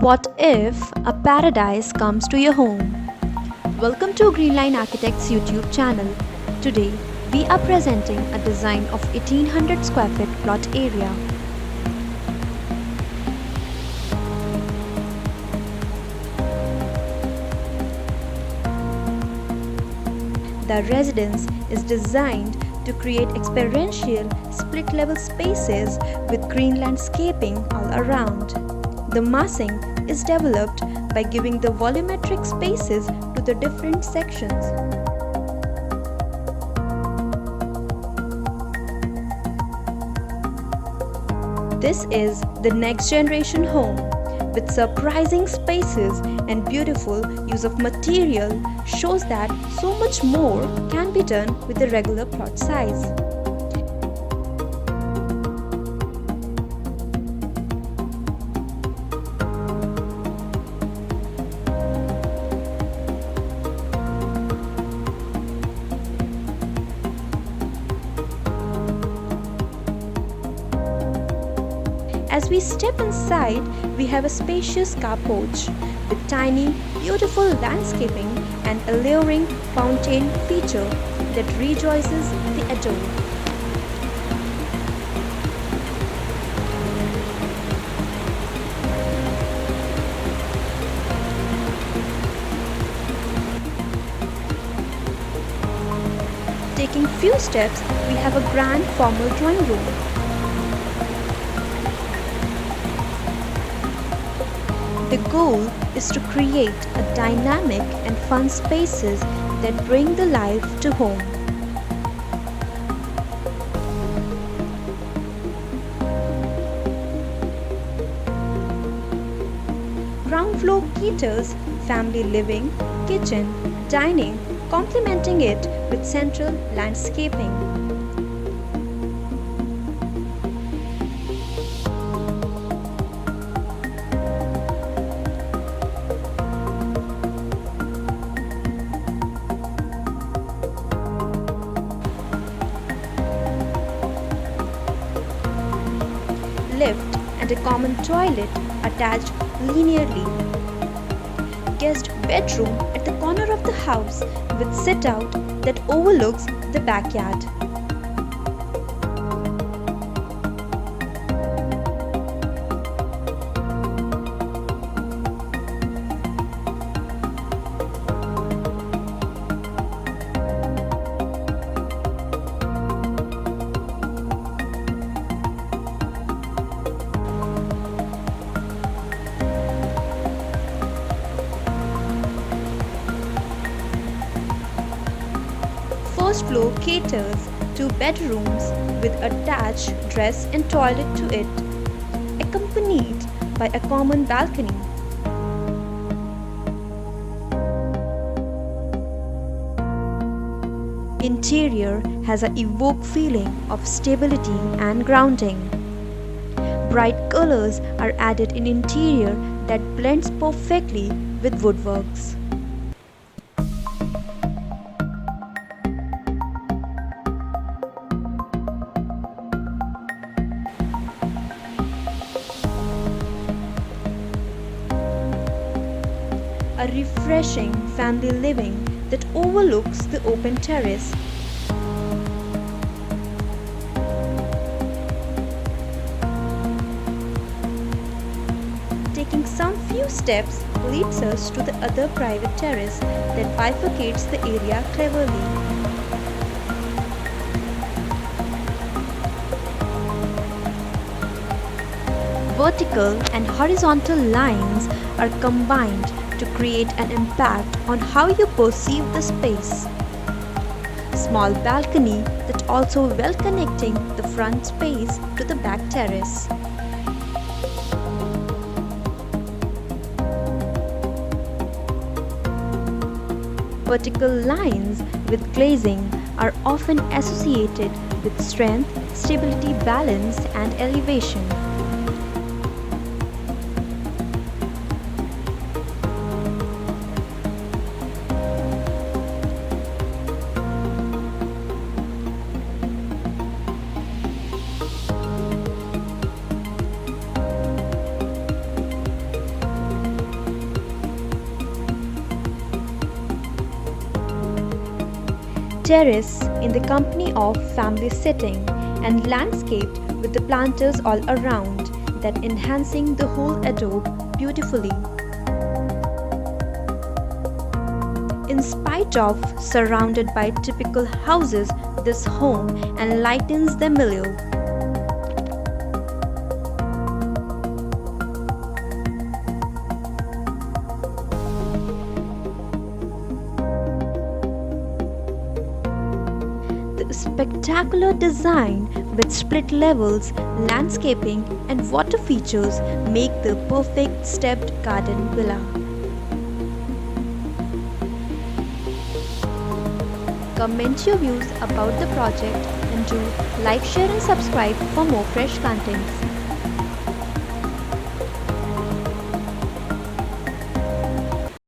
What if a paradise comes to your home? Welcome to Greenline Architects YouTube channel. Today, we are presenting a design of 1800 square feet plot area. The residence is designed to create experiential split-level spaces with green landscaping all around. The massing is developed by giving the volumetric spaces to the different sections. This is the next generation home with surprising spaces and beautiful use of material shows that so much more can be done with the regular plot size. As we step inside, we have a spacious car porch with tiny, beautiful landscaping and alluring fountain feature that rejoices the adorer. Taking few steps, we have a grand formal drawing room. The goal is to create a dynamic and fun spaces that bring the life to home. Ground floor caters family living, kitchen, dining, complementing it with central landscaping. Lift and a common toilet attached linearly. Guest bedroom at the corner of the house with sit-out that overlooks the backyard. First floor caters to bedrooms with attached dress and toilet to it, accompanied by a common balcony. Interior has an evoke feeling of stability and grounding. Bright colors are added in interior that blends perfectly with woodworks. A refreshing family living that overlooks the open terrace. Taking some few steps leads us to the other private terrace that bifurcates the area cleverly. Vertical and horizontal lines are combined to create an impact on how you perceive the space. Small balcony that also well connecting the front space to the back terrace. Vertical lines with glazing are often associated with strength, stability, balance, and elevation. terrace in the company of family sitting and landscaped with the planters all around that enhancing the whole adobe beautifully. In spite of surrounded by typical houses, this home enlightens the milieu. The spectacular design with split levels, landscaping and water features make the perfect stepped garden villa. Comment your views about the project and do like, share and subscribe for more fresh contents.